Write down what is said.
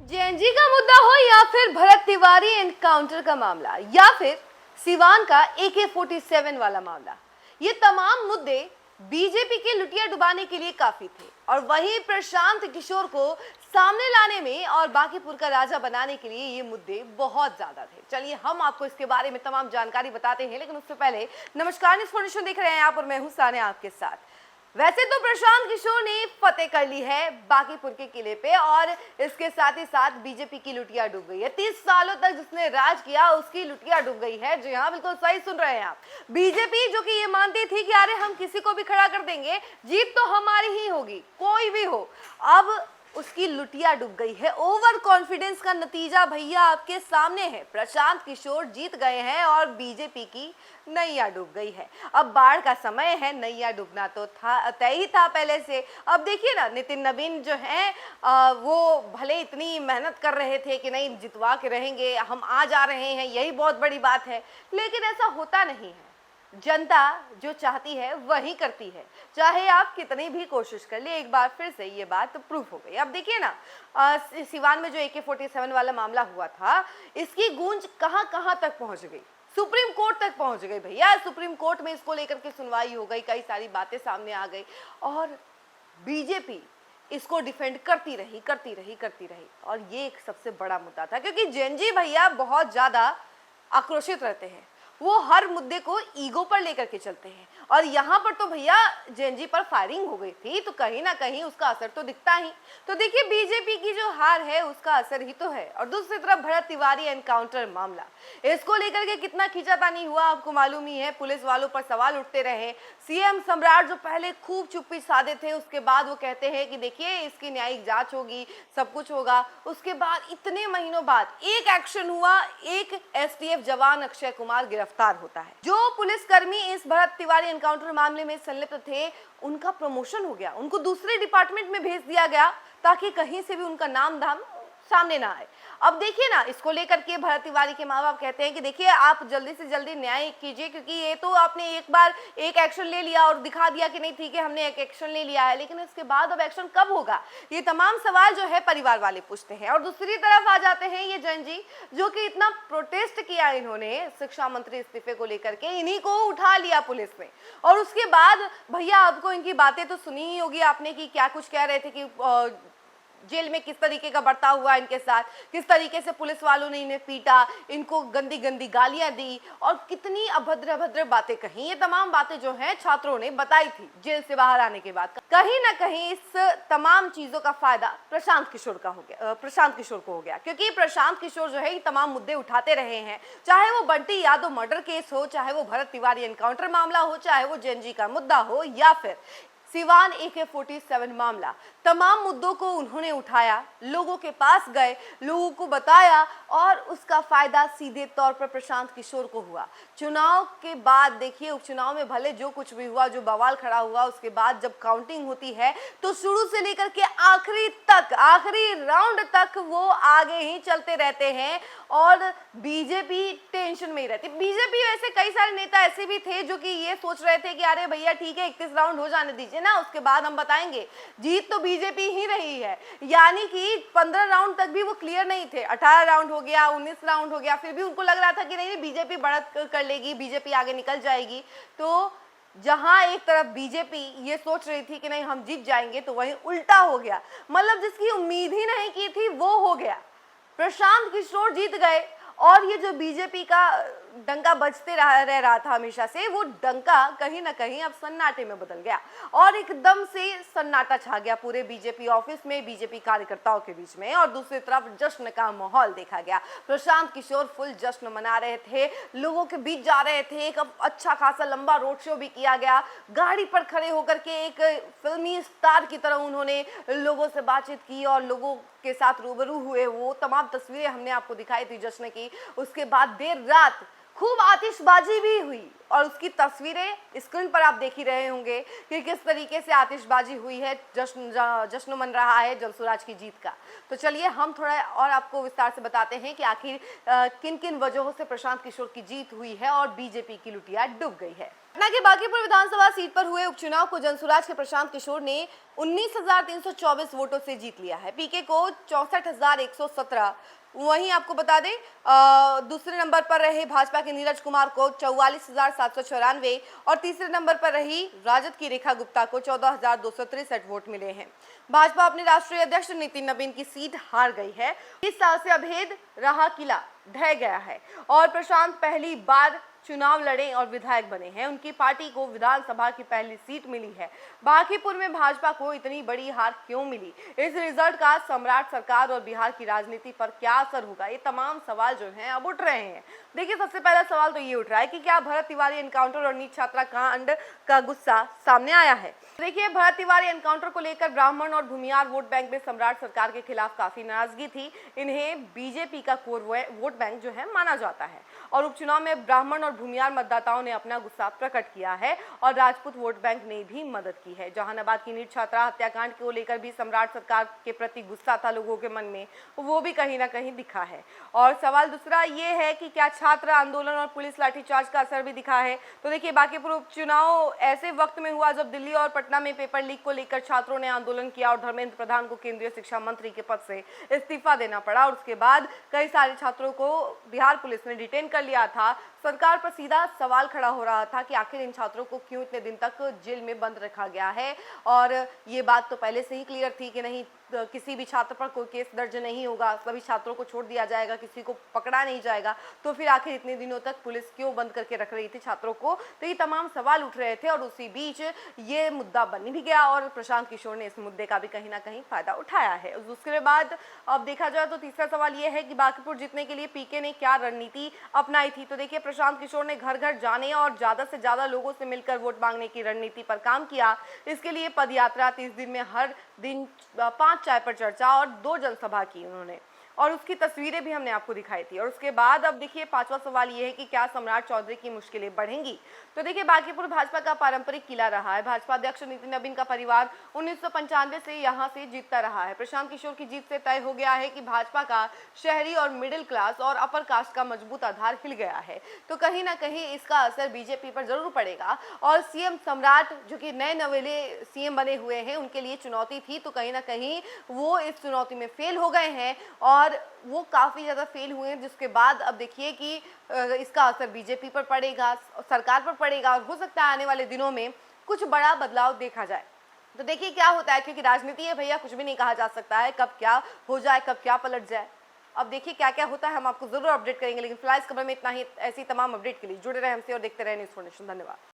JNG का मुद्दा हो या फिर भरत तिवारी एनकाउंटर का मामला या फिर सिवान का AK-47 वाला मामला, ये तमाम मुद्दे बीजेपी के लुटिया डुबाने के लिए काफी थे और वहीं प्रशांत किशोर को सामने लाने में और बांकीपुर का राजा बनाने के लिए ये मुद्दे बहुत ज्यादा थे। चलिए हम आपको इसके बारे में तमाम जानकारी बताते हैं, लेकिन उससे पहले नमस्कार, न्यूज़ फॉर देख रहे हैं आप और मैं हूं सानिया आपके साथ। वैसे तो प्रशांत किशोर ने फतेह कर ली है बांकीपुर के किले पे और इसके साथ ही साथ बीजेपी की लुटिया डूब गई है। 30 सालों तक जिसने राज किया उसकी लुटिया डूब गई है। जी हाँ, बिल्कुल सही सुन रहे हैं आप। बीजेपी जो कि ये मानती थी कि अरे हम किसी को भी खड़ा कर देंगे, जीत तो हमारी ही होगी, कोई भी हो, अब उसकी लुटिया डूब गई है। ओवर कॉन्फिडेंस का नतीजा भैया आपके सामने है। प्रशांत किशोर जीत गए हैं और बीजेपी की नैया डूब गई है। अब बाढ़ का समय है, नैया डूबना तो था, तय ही था पहले से। अब देखिए ना, नितिन नवीन जो है वो भले इतनी मेहनत कर रहे थे कि नहीं जितवा के रहेंगे, हम आ जा रहे हैं, यही बहुत बड़ी बात है, लेकिन ऐसा होता नहीं है। जनता जो चाहती है वही करती है, चाहे आप कितनी भी कोशिश कर ले। एक बार फिर से ये बात प्रूफ हो गई। अब देखिए ना, सिवान में जो AK-47 वाला मामला हुआ था, इसकी गूंज कहां कहां तक पहुंच गई, सुप्रीम कोर्ट तक पहुंच गई भैया। सुप्रीम कोर्ट में इसको लेकर के सुनवाई हो गई, कई सारी बातें सामने आ गई और बीजेपी इसको डिफेंड करती रही और ये एक सबसे बड़ा मुद्दा था, क्योंकि जेएनजी भैया बहुत ज्यादा आक्रोशित रहते हैं। वो हर मुद्दे को ईगो पर लेकर के चलते हैं और यहाँ पर तो भैया जेएनजी पर फायरिंग हो गई थी, तो कहीं ना कहीं उसका असर तो दिखता ही। तो देखिए, बीजेपी की जो हार है उसका असर ही तो है। और दूसरी तरफ भरत तिवारी एनकाउंटर मामला, इसको लेकर के कितना खींचातानी हुआ आपको मालूम ही है। पुलिस वालों पर सवाल उठते रहे। सीएम सम्राट जो पहले खूब चुप्पी साधे थे, उसके बाद वो कहते हैं कि देखिए इसकी न्यायिक जांच होगी, सब कुछ होगा। उसके बाद इतने महीनों बाद एक एक्शन हुआ, एक STF जवान अक्षय कुमार गिरफ्तार होता है। जो पुलिसकर्मी इस भरत तिवारी एनकाउंटर मामले में संलिप्त थे, उनका प्रमोशन हो गया, उनको दूसरे डिपार्टमेंट में भेज दिया गया ताकि कहीं से भी उनका नाम धाम सामने ना आए। अब देखिए ना, इसको लेकर के भरत तिवारी के माँ बाप कहते हैं कि देखिए आप जल्दी से जल्दी न्याय कीजिए, क्योंकि ये तो आपने एक बार एक एक्शन ले लिया और दिखा दिया कि नहीं ठीक है हमने एक एक्शन ले लिया है, लेकिन इसके बाद अब एक्शन कब होगा, ये तमाम सवाल जो है परिवार वाले पूछते हैं। और दूसरी तरफ आ जाते हैं ये जेएनजी, जो कि इतना प्रोटेस्ट किया इन्होंने शिक्षा मंत्री इस्तीफे को लेकर के, इन्हीं को उठा लिया पुलिस ने। और उसके बाद भैया आपको इनकी बातें तो सुनी ही होगी आपने कि क्या कुछ कह रहे थे कि जेल में किस तरीके का बर्ताव हुआ इनके साथ, किस तरीके से पुलिस वालों ने इन्हें पीटा, इनको गंदी गंदी गालियां दी और कितनी अभद्र अभद्र बातें कही। ये तमाम बातें जो हैं छात्रों ने बताई थी जेल से बाहर आने के बाद। कहीं ना कहीं इस तमाम चीजों का फायदा प्रशांत किशोर को हो गया, क्योंकि प्रशांत किशोर जो है ये तमाम मुद्दे उठाते रहे हैं, चाहे वो बंटी यादव मर्डर केस हो, चाहे वो भरत तिवारी एनकाउंटर मामला हो, चाहे वो जेएनजी का मुद्दा हो या फिर सिवान AK-47 मामला। तमाम मुद्दों को उन्होंने उठाया, लोगों के पास गए, लोगों को बताया और उसका फायदा सीधे तौर पर प्रशांत किशोर को हुआ। चुनाव के बाद देखिए, उपचुनाव में भले जो कुछ भी हुआ, जो बवाल खड़ा हुआ, उसके बाद जब काउंटिंग होती है तो शुरू से लेकर के आखिरी राउंड तक वो आगे ही चलते रहते हैं और बीजेपी टेंशन में ही रहती। बीजेपी वैसे कई सारे नेता ऐसे भी थे जो कि ये सोच रहे थे कि अरे भैया ठीक है 31 राउंड हो जाने दीजिए ना, उसके बाद हम बताएंगे। जीत तो बीजेपी ही रही है, यानी कि 15 राउंड तक भी वो क्लियर नहीं थे। 18 राउंड हो गया, 19 राउंड हो गया, फिर भी उनको लग रहा था कि नहीं बीजेपी बढ़त कर लेगी, बीजेपी आगे निकल जाएगी। तो जहां एक तरफ बीजेपी ये सोच रही थी कि नहीं हम जीत जाएंगे, तो वहीं उल्टा हो गया। मतलब जिसकी उम्मीद ही नहीं की थी वो हो गया। प्रशांत किशोर जीत गए और ये जो बीजेपी का डंका बजते रह रहा था हमेशा से, वो डंका कहीं ना कहीं अब सन्नाटे में बदल गया और एकदम से सन्नाटा छा गया पूरे बीजेपी ऑफिस में, बीजेपी कार्यकर्ताओं के बीच में। और दूसरी तरफ जश्न का माहौल देखा गया। प्रशांत किशोर फुल जश्न मना रहे थे, लोगों के बीच जा रहे थे, एक अच्छा खासा लंबा रोड शो भी किया गया। गाड़ी पर खड़े होकर के एक फिल्मी स्टार की तरह उन्होंने लोगों से बातचीत की और लोगों के साथ रूबरू हुए। वो तमाम तस्वीरें हमने आपको दिखाई थी जश्न की। उसके बाद देर रात खूब आतिशबाजी भी हुई और उसकी तस्वीरें स्क्रीन पर आप देख ही रहे होंगे कि किस तरीके से आतिशबाजी हुई है, जश्न मन रहा है जलसुराज की जीत का। तो चलिए हम थोड़ा और आपको विस्तार से बताते हैं कि आखिर किन किन वजहों से प्रशांत किशोर की जीत हुई है और बीजेपी की लुटिया डूब गई है। पटना के बांकीपुर विधानसभा सीट पर हुए उपचुनाव को जनसुराज के प्रशांत किशोर ने 19,324 वोटों से जीत लिया है। पीके को 64,117। वहीं आपको बता दें दूसरे नंबर पर रहे भाजपा के नीरज कुमार को 44,794 और तीसरे नंबर पर रही राजद की रेखा गुप्ता को 14,263 वोट मिले हैं। भाजपा अपने राष्ट्रीय अध्यक्ष नितिन नबीन की सीट हार गई है। 20 साल से अभेद रहा किला ढह गया है और प्रशांत पहली बार चुनाव लड़े और विधायक बने हैं। उनकी पार्टी को विधानसभा की पहली सीट मिली है। बांकीपुर में भाजपा को इतनी बड़ी हार क्यों मिली? इस रिजल्ट का सम्राट सरकार और बिहार की राजनीति पर क्या असर होगा? ये तमाम सवाल जो हैं अब उठ रहे हैं। देखिए, सबसे पहला सवाल तो ये उठ रहा है कि क्या भरत तिवारी एनकाउंटर और नीट छात्रा कांड का गुस्सा सामने आया है? देखिए, भरत तिवारी एनकाउंटर को लेकर ब्राह्मण और भूमियार वोट बैंक में सम्राट सरकार के खिलाफ काफी नाराजगी थी। इन्हें बीजेपी का कोर वोट बैंक जो है माना जाता है और उपचुनाव में ब्राह्मण और भूमियार मतदाताओं ने अपना गुस्सा प्रकट किया है और राजपूत वोट बैंक ने भी मदद की है। जहानाबाद की नीट छात्रा हत्याकांड को लेकर भी सम्राट सरकार के प्रति गुस्सा था लोगों के मन में, वो भी कहीं ना कहीं दिखा है। और सवाल दूसरा ये है कि क्या छात्र आंदोलन और पुलिस लाठीचार्ज का असर भी दिखा है? तो देखिए, बांकीपुर उपचुनाव ऐसे वक्त में हुआ जब दिल्ली और पटना में पेपर लीक को लेकर छात्रों ने आंदोलन किया और धर्मेंद्र प्रधान को केंद्रीय शिक्षा मंत्री के पद से इस्तीफा देना पड़ा और उसके बाद कई सारे छात्रों को बिहार पुलिस ने डिटेन कर लिया था। सरकार पर सीधा सवाल खड़ा हो रहा था कि आखिर इन छात्रों को क्यों इतने दिन तक जेल में बंद रखा गया है और ये बात तो पहले से ही क्लियर थी कि नहीं, किसी भी छात्र पर कोई केस दर्ज नहीं होगा, सभी छात्रों को छोड़ दिया जाएगा, किसी को पकड़ा नहीं जाएगा। तो फिर आखिर इतने दिनों तक पुलिस क्यों बंद करके रख रही थी छात्रों को? तो ये तमाम सवाल उठ रहे थे और उसी बीच ये मुद्दा बन भी गया और प्रशांत किशोर ने इस मुद्दे का भी कहीं ना कहीं फायदा उठाया है। उसके बाद अब देखा जाए तो तीसरा सवाल ये है कि बांकीपुर जीतने के लिए पीके ने क्या रणनीति अपनाई थी? तो देखिए, प्रशांत किशोर ने घर घर जाने और ज्यादा से ज्यादा लोगों से मिलकर वोट मांगने की रणनीति पर काम किया। इसके लिए पदयात्रा 30 दिन में हर दिन 5 चाय पर चर्चा और 2 जनसभा की उन्होंने और उसकी तस्वीरें भी हमने आपको दिखाई थी। और उसके बाद अब देखिए, पांचवा सवाल ये है कि क्या सम्राट चौधरी की मुश्किलें बढ़ेंगी? तो देखिए, बांकीपुर भाजपा का पारंपरिक किला रहा है। भाजपा अध्यक्ष नितिन नबीन का परिवार 1995 से यहां से जीतता रहा है। प्रशांत किशोर की जीत से तय हो गया है कि भाजपा का शहरी और मिडिल क्लास और अपर कास्ट का मजबूत आधार हिल गया है। तो कहीं ना कहीं इसका असर बीजेपी पर जरूर पड़ेगा और सीएम सम्राट जो कि नए नवेले सीएम बने हुए हैं, उनके लिए चुनौती थी। तो कहीं ना कहीं वो इस चुनौती में फेल हो गए हैं और वो काफी ज्यादा फेल हुए हैं, जिसके बाद अब देखिए कि इसका असर बीजेपी पर पड़ेगा, सरकार पर पड़ेगा और हो सकता है आने वाले दिनों में कुछ बड़ा बदलाव देखा जाए। तो देखिए क्या होता है, क्योंकि राजनीति है भैया, कुछ भी नहीं कहा जा सकता है, कब क्या हो जाए, कब क्या पलट जाए। अब देखिए क्या क्या होता है, हम आपको जरूर अपडेट करेंगे, लेकिन फिलहाल इस खबर में इतना ही। ऐसी तमाम अपडेट के लिए जुड़े रहे हमसे और देखते रहे न्यूज़4नेशन। धन्यवाद।